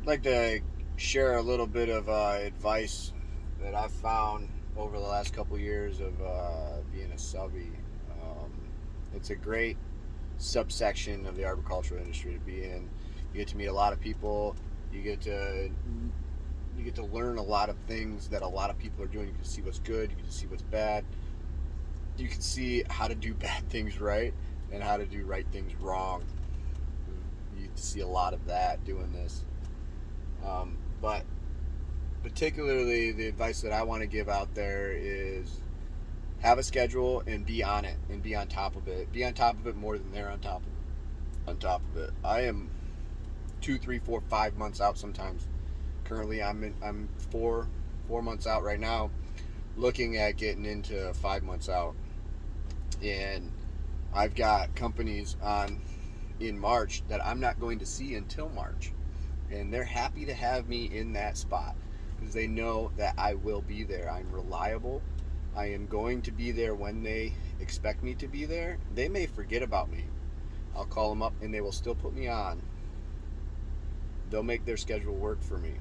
like to share a little bit of advice that I've found over the last couple years of being a subby. Um, it's a great subsection of the arboricultural industry to be in. You get to meet a lot of people. You get to you get to learn a lot of things that a lot of people are doing. You can see what's good. You can see what's bad. You can see how to do bad things right and how to do right things wrong. You get to see a lot of that doing this. But particularly the advice that I want to give out there is have a schedule and be on it and be on top of it. Be on top of it more than they're on top of it. I am 2, 3, 4, 5 months out sometimes. Currently, I'm four months out right now, looking at getting into 5 months out, and I've got companies on in March that I'm not going to see until March, and they're happy to have me in that spot because they know that I will be there. I'm reliable. I am going to be there when they expect me to be there. They may forget about me. I'll call them up and they will still put me on. They'll make their schedule work for me.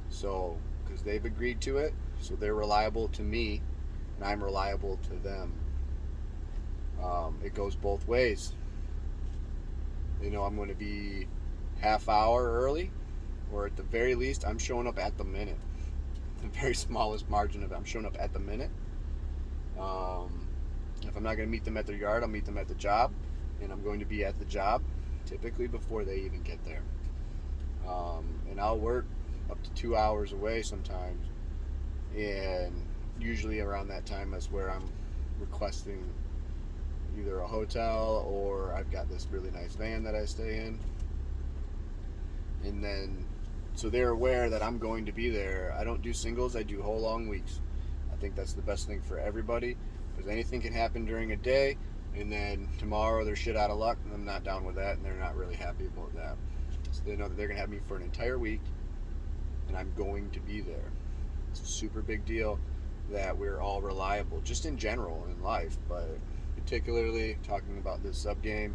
So, because they've agreed to it, so they're reliable to me and I'm reliable to them. It goes both ways. I'm going to be half hour early, or at the very least, I'm showing up at the minute. The very smallest margin of it, I'm showing up at the minute. Um, if I'm not going to meet them at their yard, I'll meet them at the job, and I'm going to be at the job typically before they even get there. And I'll work up to 2 hours away sometimes, and usually around that time is where I'm requesting either a hotel or I've got this really nice van that I stay in. And then, so they're aware that I'm going to be there. I don't do singles, I do whole long weeks. I think that's the best thing for everybody because anything can happen during a day, and then tomorrow they're shit out of luck, and I'm not down with that, and they're not really happy about that. So they know that they're going to have me for an entire week, and I'm going to be there. It's a super big deal that we're all reliable, just in general in life, but particularly talking about this sub game,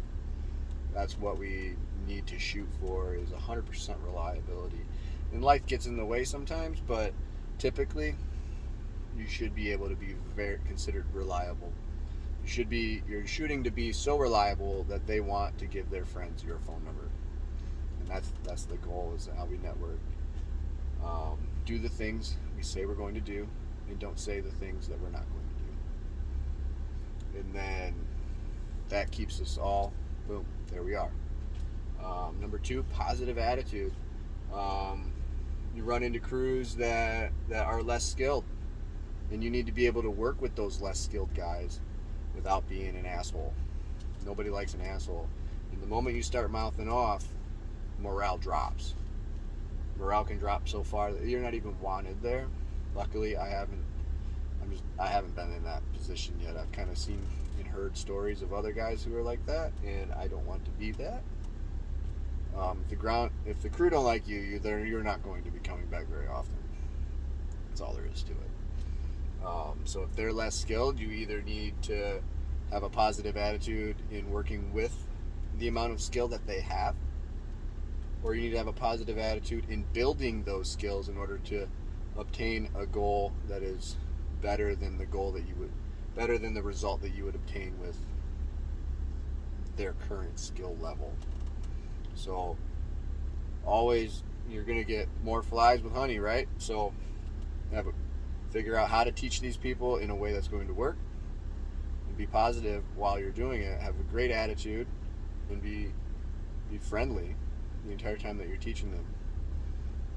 that's what we need to shoot for is 100% reliability. And life gets in the way sometimes, but typically you should be able to be very considered reliable. You're shooting to be so reliable that they want to give their friends your phone number, and that's the goal. Is how we network. Do the things we say we're going to do, and don't say the things that we're not going to do. And then that keeps us all. Boom. There we are. Number 2, positive attitude. You run into crews that are less skilled, and you need to be able to work with those less skilled guys without being an asshole. Nobody likes an asshole. And the moment you start mouthing off, morale drops. Morale can drop so far that you're not even wanted there. Luckily, I haven't been in that position yet. I've kind of seen and heard stories of other guys who are like that, and I don't want to be that. If the crew don't like you, you're not going to be coming back very often. That's all there is to it. So if they're less skilled, you either need to have a positive attitude in working with the amount of skill that they have, or you need to have a positive attitude in building those skills in order to obtain a goal that is better than the result that you would obtain with their current skill level. So always you're going to get more flies with honey, right? So figure out how to teach these people in a way that's going to work, and be positive while you're doing it. Have a great attitude and be friendly the entire time that you're teaching them.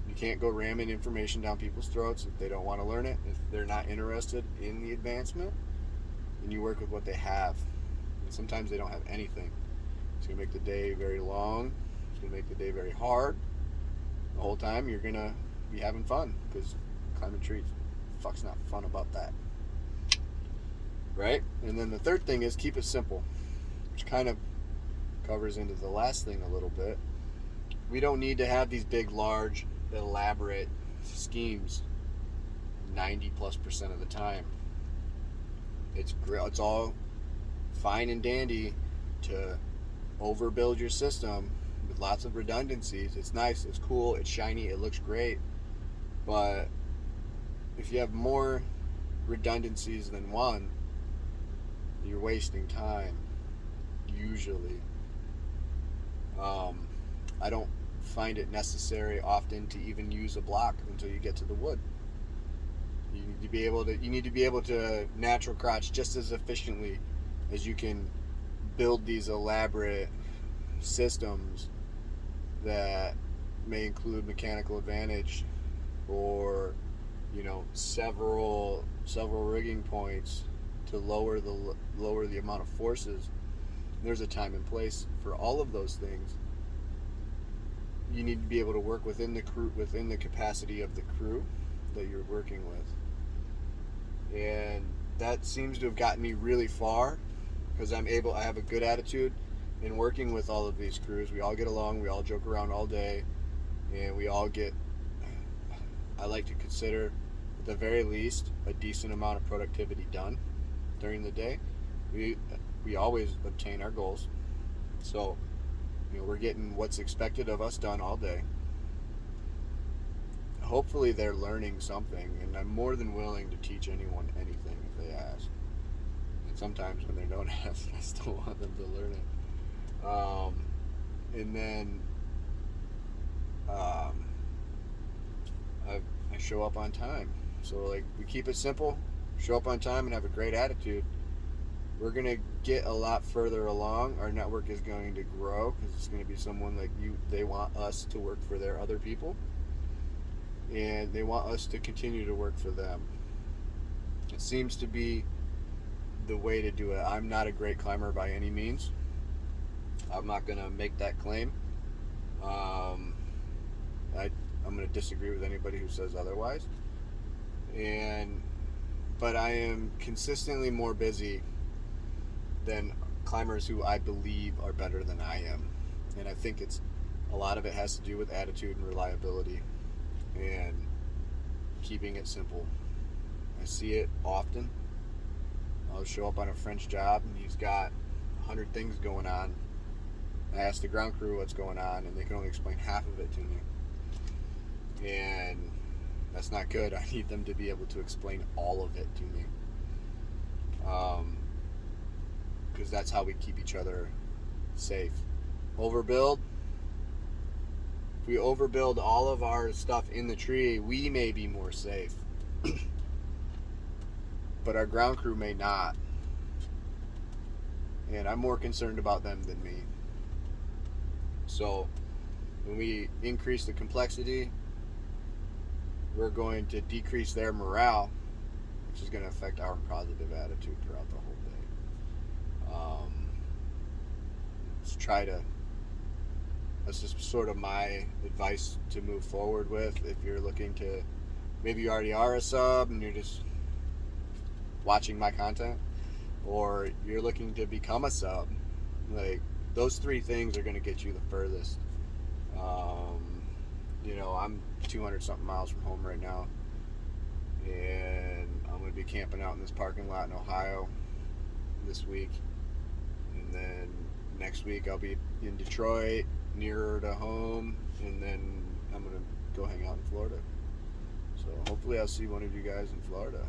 You can't go ramming information down people's throats if they don't want to learn it. If they're not interested in the advancement, then you work with what they have. And sometimes they don't have anything. It's going to make the day very long. It's going to make the day very hard. The whole time you're going to be having fun because climbing trees, fuck's not fun about that. Right? And then the third thing is keep it simple, which kind of covers into the last thing a little bit. We don't need to have these big, large, elaborate schemes 90+% of the time. It's all fine and dandy to overbuild your system with lots of redundancies. It's nice, it's cool, it's shiny, it looks great. But if you have more redundancies than one, you're wasting time, usually. I don't find it necessary often to even use a block until you get to the wood. You need to be able to natural crotch just as efficiently as you can build these elaborate systems that may include mechanical advantage or several rigging points to lower the amount of forces. There's a time and place for all of those things. You need to be able to work within the capacity of the crew that you're working with, and that seems to have gotten me really far because I have a good attitude in working with all of these crews. We all get along, we all joke around all day, and we all get, I like to consider, at the very least, a decent amount of productivity done during the day. We always obtain our goals, so we're getting what's expected of us done all day. Hopefully they're learning something, and I'm more than willing to teach anyone anything if they ask. And sometimes when they don't ask, I still want them to learn it. And then I show up on time. So we keep it simple, show up on time, and have a great attitude. We're going to get a lot further along. Our network is going to grow because it's going to be someone like you. They want us to work for their other people, and they want us to continue to work for them. It seems to be the way to do it. I'm not a great climber by any means. I'm not going to make that claim. I'm going to disagree with anybody who says otherwise. But I am consistently more busy than climbers who I believe are better than I am. And I think a lot of it has to do with attitude and reliability and keeping it simple. I see it often. I'll show up on a French job and he's got 100 things going on. I ask the ground crew what's going on, and they can only explain half of it to me. And that's not good. I need them to be able to explain all of it to me. Because that's how we keep each other safe. Overbuild. If we overbuild all of our stuff in the tree, we may be more safe. But our ground crew may not. And I'm more concerned about them than me. So when we increase the complexity, we're going to decrease their morale, which is going to affect our positive attitude throughout the whole day. That's just sort of my advice to move forward with. If you're looking to, maybe you already are a sub and you're just watching my content, or you're looking to become a sub, those three things are going to get you the furthest. I'm 200 something miles from home right now, and I'm going to be camping out in this parking lot in Ohio this week, and then next week I'll be in Detroit, nearer to home, and then I'm going to go hang out in Florida. So hopefully I'll see one of you guys in Florida.